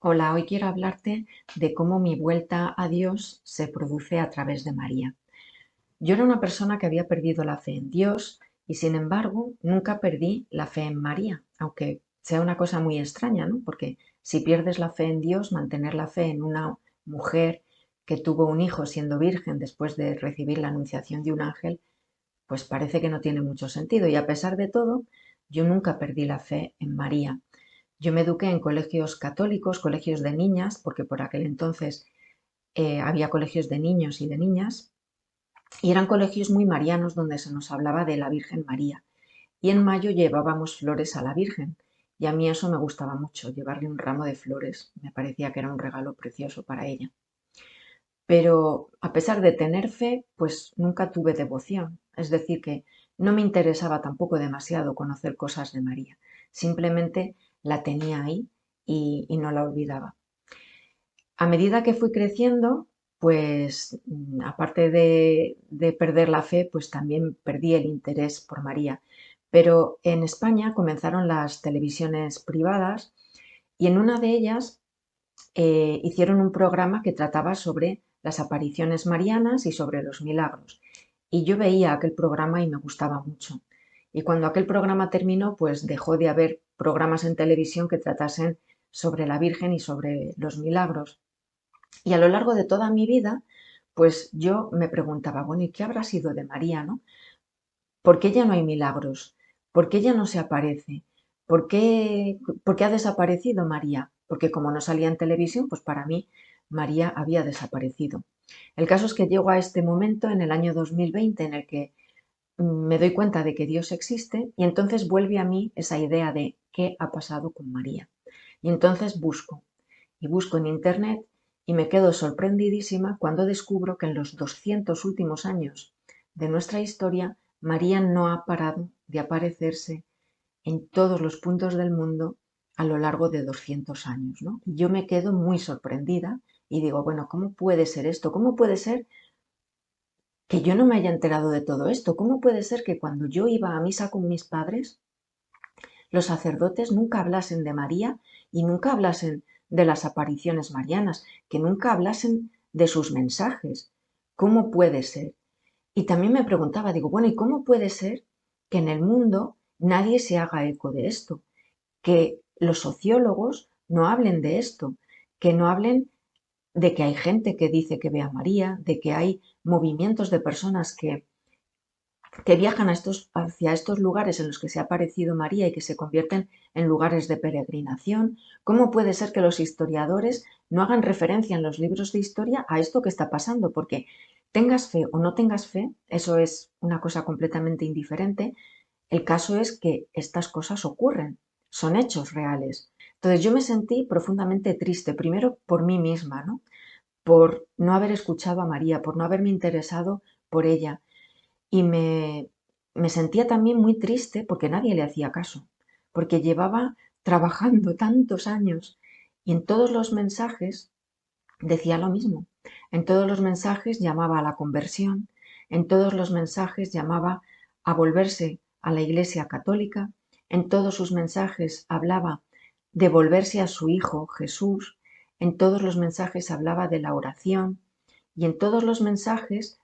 Hola, hoy quiero hablarte de cómo mi vuelta a Dios se produce a través de María. Yo era una persona que había perdido la fe en Dios y sin embargo nunca perdí la fe en María, aunque sea una cosa muy extraña, ¿no? Porque si pierdes la fe en Dios, mantener la fe en una mujer que tuvo un hijo siendo virgen después de recibir la anunciación de un ángel, pues parece que no tiene mucho sentido. Y a pesar de todo, yo nunca perdí la fe en María. Yo me eduqué en colegios católicos, colegios de niñas, porque por aquel entonces había colegios de niños y de niñas, y eran colegios muy marianos donde se nos hablaba de la Virgen María. Y en mayo llevábamos flores a la Virgen, y a mí eso me gustaba mucho, llevarle un ramo de flores. Me parecía que era un regalo precioso para ella. Pero a pesar de tener fe, pues nunca tuve devoción. Es decir, que no me interesaba tampoco demasiado conocer cosas de María. Simplemente la tenía ahí y no la olvidaba. A medida que fui creciendo, pues aparte de perder la fe, pues también perdí el interés por María. Pero en España comenzaron las televisiones privadas y en una de ellas hicieron un programa que trataba sobre las apariciones marianas y sobre los milagros. Y yo veía aquel programa y me gustaba mucho. Y cuando aquel programa terminó, pues dejó de haber programas en televisión que tratasen sobre la Virgen y sobre los milagros. Y a lo largo de toda mi vida, pues yo me preguntaba, bueno, ¿y qué habrá sido de María, no? ¿Por qué ya no hay milagros? ¿Por qué ya no se aparece? ¿Por qué ha desaparecido María? Porque como no salía en televisión, pues para mí María había desaparecido. El caso es que llego a este momento en el año 2020 en el que me doy cuenta de que Dios existe y entonces vuelve a mí esa idea de qué ha pasado con María. Y entonces busco y busco en Internet y me quedo sorprendidísima cuando descubro que en los 200 últimos años de nuestra historia, María no ha parado de aparecerse en todos los puntos del mundo a lo largo de 200 años, ¿no? Y yo me quedo muy sorprendida y digo, bueno, ¿cómo puede ser esto? ¿Cómo puede ser que yo no me haya enterado de todo esto? ¿Cómo puede ser que cuando yo iba a misa con mis padres, los sacerdotes nunca hablasen de María y nunca hablasen de las apariciones marianas, que nunca hablasen de sus mensajes? ¿Cómo puede ser? Y también me preguntaba, digo, bueno, ¿y cómo puede ser que en el mundo nadie se haga eco de esto? Que los sociólogos no hablen de esto, que no hablen de que hay gente que dice que ve a María, de que hay movimientos de personas que viajan hacia estos lugares en los que se ha aparecido María y que se convierten en lugares de peregrinación. ¿Cómo puede ser que los historiadores no hagan referencia en los libros de historia a esto que está pasando? Porque tengas fe o no tengas fe, eso es una cosa completamente indiferente. El caso es que estas cosas ocurren, son hechos reales. Entonces yo me sentí profundamente triste, primero por mí misma, ¿no? Por no haber escuchado a María, por no haberme interesado por ella. Y me sentía también muy triste porque nadie le hacía caso, porque llevaba trabajando tantos años y en todos los mensajes decía lo mismo. En todos los mensajes llamaba a la conversión, en todos los mensajes llamaba a volverse a la Iglesia Católica, en todos sus mensajes hablaba de volverse a su Hijo Jesús, en todos los mensajes hablaba de la oración y en todos los mensajes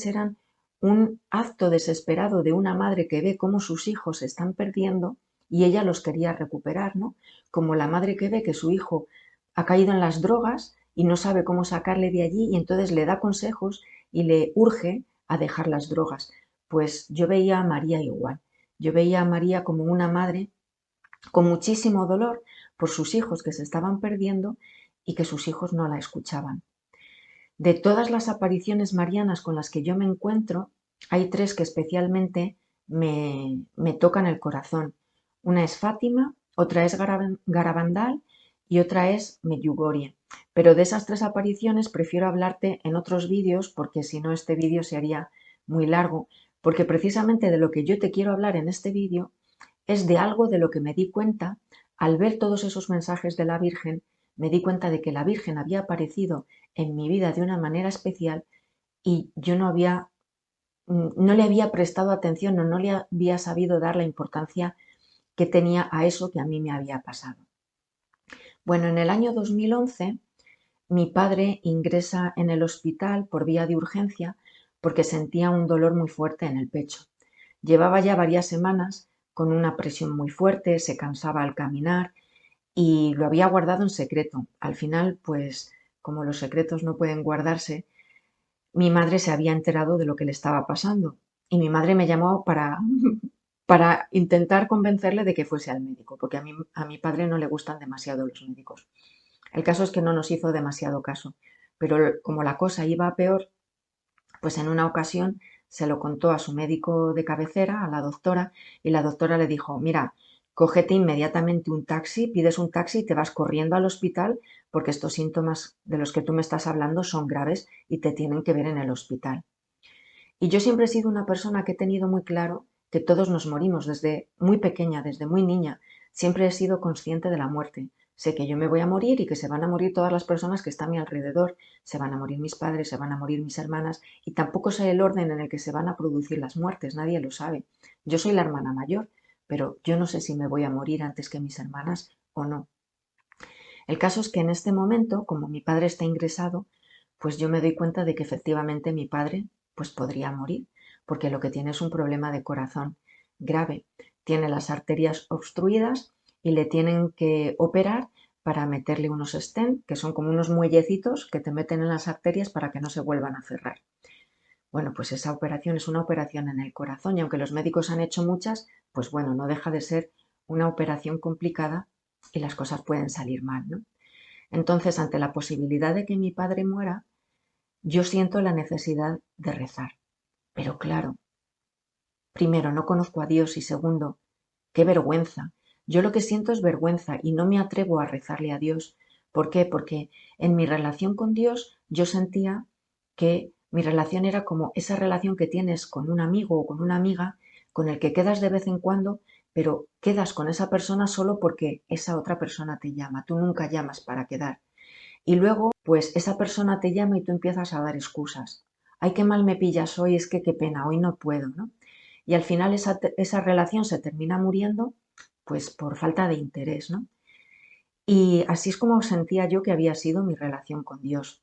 eran un acto desesperado de una madre que ve cómo sus hijos se están perdiendo y ella los quería recuperar, ¿no? Como la madre que ve que su hijo ha caído en las drogas y no sabe cómo sacarle de allí y entonces le da consejos y le urge a dejar las drogas. Pues yo veía a María igual. Yo veía a María como una madre con muchísimo dolor por sus hijos que se estaban perdiendo y que sus hijos no la escuchaban. De todas las apariciones marianas con las que yo me encuentro, hay tres que especialmente me tocan el corazón. Una es Fátima, otra es Garabandal y otra es Medjugorje. Pero de esas tres apariciones prefiero hablarte en otros vídeos porque si no este vídeo se haría muy largo, porque precisamente de lo que yo te quiero hablar en este vídeo es de algo de lo que me di cuenta al ver todos esos mensajes de la Virgen. Me di cuenta de que la Virgen había aparecido en mi vida de una manera especial y yo no le había prestado atención o no le había sabido dar la importancia que tenía a eso que a mí me había pasado. Bueno, en el año 2011 mi padre ingresa en el hospital por vía de urgencia porque sentía un dolor muy fuerte en el pecho. Llevaba ya varias semanas con una presión muy fuerte, se cansaba al caminar y lo había guardado en secreto. Al final, pues como los secretos no pueden guardarse, mi madre se había enterado de lo que le estaba pasando y mi madre me llamó para intentar convencerle de que fuese al médico, porque a mi padre no le gustan demasiado los médicos. El caso es que no nos hizo demasiado caso, pero como la cosa iba a peor, pues en una ocasión se lo contó a su médico de cabecera, a la doctora, y la doctora le dijo, mira, cógete inmediatamente un taxi, pides un taxi y te vas corriendo al hospital porque estos síntomas de los que tú me estás hablando son graves y te tienen que ver en el hospital. Y yo siempre he sido una persona que he tenido muy claro que todos nos morimos desde muy pequeña, desde muy niña. Siempre he sido consciente de la muerte. Sé que yo me voy a morir y que se van a morir todas las personas que están a mi alrededor. Se van a morir mis padres, se van a morir mis hermanas y tampoco sé el orden en el que se van a producir las muertes, nadie lo sabe. Yo soy la hermana mayor, pero yo no sé si me voy a morir antes que mis hermanas o no. El caso es que en este momento, como mi padre está ingresado, pues yo me doy cuenta de que efectivamente mi padre pues podría morir, porque lo que tiene es un problema de corazón grave. Tiene las arterias obstruidas y le tienen que operar para meterle unos stent, que son como unos muellecitos que te meten en las arterias para que no se vuelvan a cerrar. Bueno, pues esa operación es una operación en el corazón y aunque los médicos han hecho muchas, pues bueno, no deja de ser una operación complicada y las cosas pueden salir mal, ¿no? Entonces, ante la posibilidad de que mi padre muera, yo siento la necesidad de rezar. Pero claro, primero, no conozco a Dios y segundo, qué vergüenza. Yo lo que siento es vergüenza y no me atrevo a rezarle a Dios. ¿Por qué? Porque en mi relación con Dios yo sentía que mi relación era como esa relación que tienes con un amigo o con una amiga con el que quedas de vez en cuando, pero quedas con esa persona solo porque esa otra persona te llama. Tú nunca llamas para quedar. Y luego, pues esa persona te llama y tú empiezas a dar excusas. Ay, qué mal me pillas hoy, es que qué pena, hoy no puedo, ¿no? Y al final esa relación se termina muriendo, pues por falta de interés, ¿no? Y así es como sentía yo que había sido mi relación con Dios.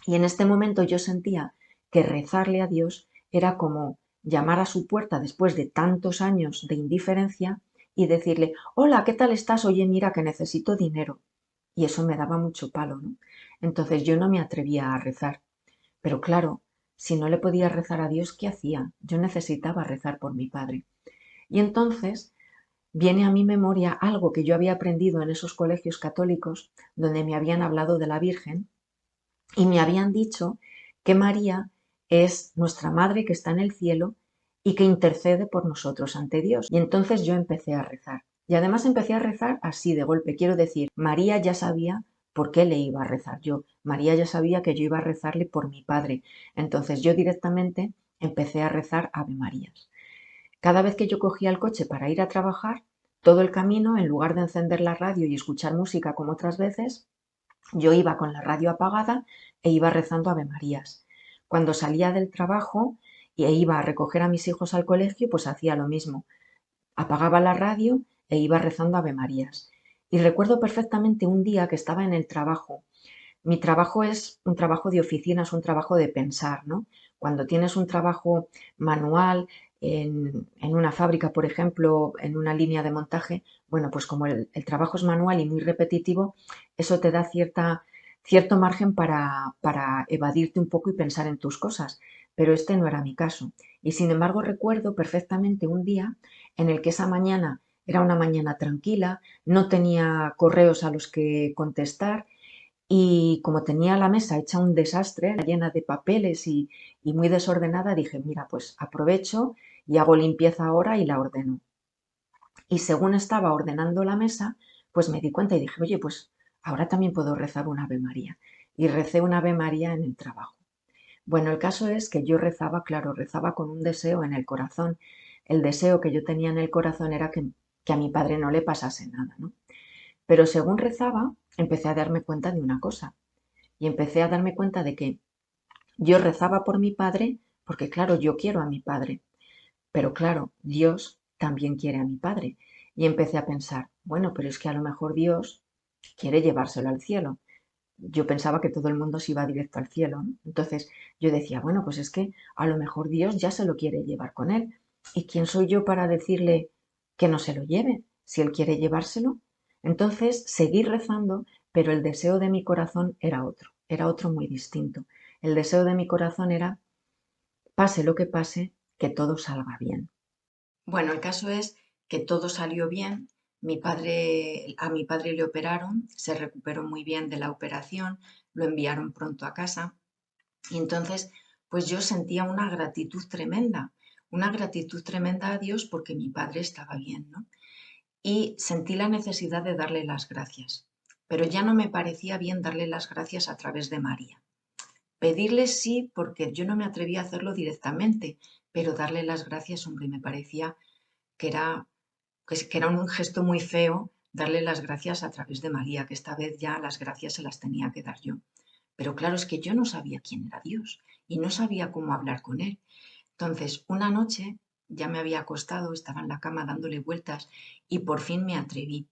Y en este momento yo sentía que rezarle a Dios era como llamar a su puerta después de tantos años de indiferencia y decirle, hola, ¿qué tal estás? Oye, mira que necesito dinero. Y eso me daba mucho palo, ¿no? Entonces yo no me atrevía a rezar. Pero claro, si no le podía rezar a Dios, ¿qué hacía? Yo necesitaba rezar por mi padre. Y entonces viene a mi memoria algo que yo había aprendido en esos colegios católicos donde me habían hablado de la Virgen y me habían dicho que María es nuestra Madre que está en el cielo y que intercede por nosotros ante Dios. Y entonces yo empecé a rezar. Y además empecé a rezar así de golpe. Quiero decir, María ya sabía por qué le iba a rezar yo. María ya sabía que yo iba a rezarle por mi padre. Entonces yo directamente empecé a rezar Ave Marías. Cada vez que yo cogía el coche para ir a trabajar, todo el camino, en lugar de encender la radio y escuchar música como otras veces, yo iba con la radio apagada e iba rezando Ave Marías. Cuando salía del trabajo e iba a recoger a mis hijos al colegio, pues hacía lo mismo. Apagaba la radio e iba rezando Ave Marías. Y recuerdo perfectamente un día que estaba en el trabajo. Mi trabajo es un trabajo de oficina, es un trabajo de pensar, ¿no? Cuando tienes un trabajo manual en una fábrica, por ejemplo, en una línea de montaje, bueno, pues como el trabajo es manual y muy repetitivo, eso te da cierto margen para evadirte un poco y pensar en tus cosas. Pero este no era mi caso. Y sin embargo recuerdo perfectamente un día en el que esa mañana era una mañana tranquila, no tenía correos a los que contestar y como tenía la mesa hecha un desastre, llena de papeles y muy desordenada, dije, mira, pues aprovecho y hago limpieza ahora y la ordeno. Y según estaba ordenando la mesa, pues me di cuenta y dije, oye, pues ahora también puedo rezar un Ave María. Y recé un Ave María en el trabajo. Bueno, el caso es que yo rezaba, claro, rezaba con un deseo en el corazón. El deseo que yo tenía en el corazón era que a mi padre no le pasase nada, ¿no? Pero según rezaba, empecé a darme cuenta de una cosa. Y empecé a darme cuenta de que yo rezaba por mi padre porque, claro, yo quiero a mi padre, pero claro, Dios también quiere a mi padre. Y empecé a pensar, bueno, pero es que a lo mejor Dios quiere llevárselo al cielo. Yo pensaba que todo el mundo se iba directo al cielo, ¿no? Entonces yo decía, bueno, pues es que a lo mejor Dios ya se lo quiere llevar con él. ¿Y quién soy yo para decirle que no se lo lleve si él quiere llevárselo? Entonces seguí rezando, pero el deseo de mi corazón era otro muy distinto. El deseo de mi corazón era, pase lo que pase, que todo salga bien. Bueno, el caso es que todo salió bien. A mi padre le operaron, se recuperó muy bien de la operación, lo enviaron pronto a casa y entonces pues yo sentía una gratitud tremenda a Dios porque mi padre estaba bien, ¿no? Y sentí la necesidad de darle las gracias, pero ya no me parecía bien darle las gracias a través de María. Pedirle sí, porque yo no me atrevía a hacerlo directamente, pero darle las gracias, hombre, me parecía que era que era un gesto muy feo darle las gracias a través de María, que esta vez ya las gracias se las tenía que dar yo. Pero claro, es que yo no sabía quién era Dios y no sabía cómo hablar con él. Entonces, una noche ya me había acostado, estaba en la cama dándole vueltas y por fin me atreví.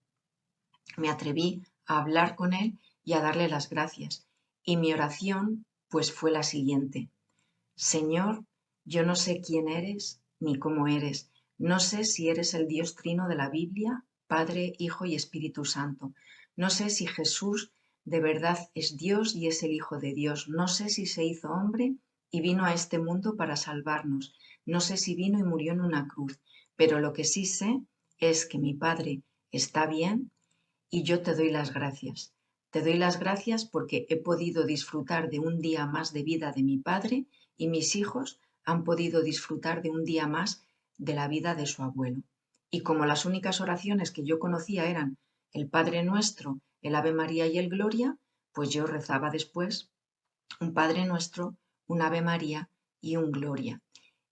Me atreví a hablar con él y a darle las gracias. Y mi oración, pues fue la siguiente. Señor, yo no sé quién eres ni cómo eres. No sé si eres el Dios trino de la Biblia, Padre, Hijo y Espíritu Santo. No sé si Jesús de verdad es Dios y es el Hijo de Dios. No sé si se hizo hombre y vino a este mundo para salvarnos. No sé si vino y murió en una cruz. Pero lo que sí sé es que mi Padre está bien y yo te doy las gracias. Te doy las gracias porque he podido disfrutar de un día más de vida de mi padre y mis hijos han podido disfrutar de un día más de la vida de su abuelo. Y como las únicas oraciones que yo conocía eran el Padre Nuestro, el Ave María y el Gloria, pues yo rezaba después un Padre Nuestro, un Ave María y un Gloria.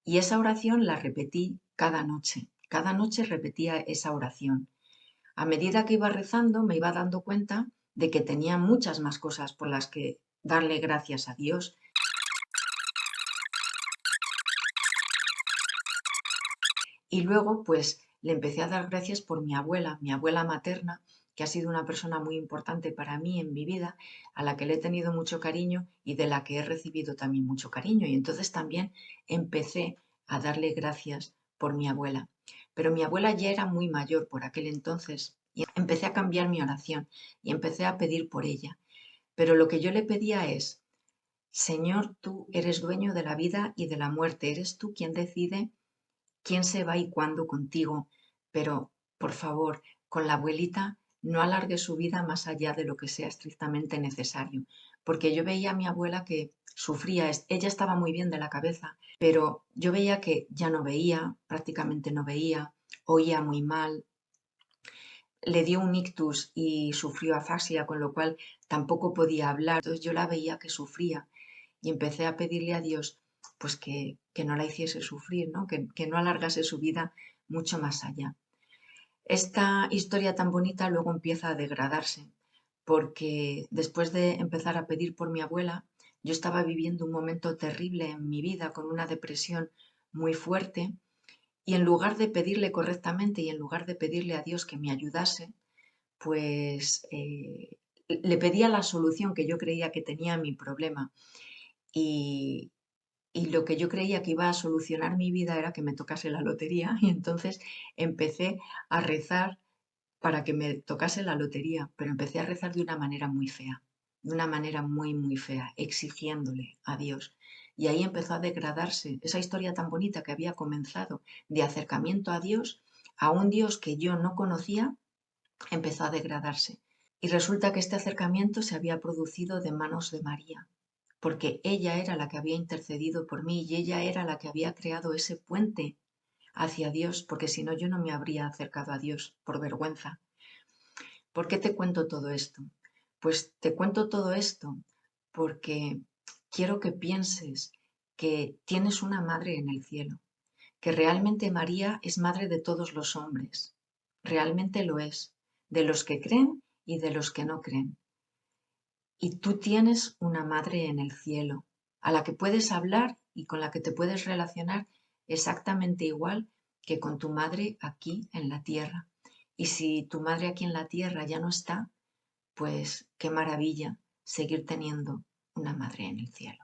Y esa oración la repetí cada noche. Cada noche repetía esa oración. A medida que iba rezando, me iba dando cuenta de que tenía muchas más cosas por las que darle gracias a Dios. Y luego, pues, le empecé a dar gracias por mi abuela materna, que ha sido una persona muy importante para mí en mi vida, a la que le he tenido mucho cariño y de la que he recibido también mucho cariño. Y entonces también empecé a darle gracias por mi abuela. Pero mi abuela ya era muy mayor por aquel entonces y empecé a cambiar mi oración y empecé a pedir por ella. Pero lo que yo le pedía es, Señor, tú eres dueño de la vida y de la muerte, eres tú quien decide quién se va y cuándo contigo, pero por favor, con la abuelita no alargue su vida más allá de lo que sea estrictamente necesario, porque yo veía a mi abuela que sufría, ella estaba muy bien de la cabeza, pero yo veía que ya no veía, prácticamente no veía, oía muy mal, le dio un ictus y sufrió afasia, con lo cual tampoco podía hablar, entonces yo la veía que sufría y empecé a pedirle a Dios pues que no la hiciese sufrir, ¿no? Que no alargase su vida mucho más allá. Esta historia tan bonita luego empieza a degradarse, porque después de empezar a pedir por mi abuela, yo estaba viviendo un momento terrible en mi vida con una depresión muy fuerte y en lugar de pedirle correctamente y en lugar de pedirle a Dios que me ayudase, pues le pedía la solución que yo creía que tenía a mi problema y, y lo que yo creía que iba a solucionar mi vida era que me tocase la lotería y entonces empecé a rezar para que me tocase la lotería, pero empecé a rezar de una manera muy fea, de una manera muy, muy fea, exigiéndole a Dios. Y ahí empezó a degradarse esa historia tan bonita que había comenzado de acercamiento a Dios, a un Dios que yo no conocía, empezó a degradarse. Y resulta que este acercamiento se había producido de manos de María, porque ella era la que había intercedido por mí y ella era la que había creado ese puente hacia Dios, porque si no yo no me habría acercado a Dios por vergüenza. ¿Por qué te cuento todo esto? Pues te cuento todo esto porque quiero que pienses que tienes una madre en el cielo, que realmente María es madre de todos los hombres, realmente lo es, de los que creen y de los que no creen. Y tú tienes una madre en el cielo, a la que puedes hablar y con la que te puedes relacionar exactamente igual que con tu madre aquí en la tierra. Y si tu madre aquí en la tierra ya no está, pues qué maravilla seguir teniendo una madre en el cielo.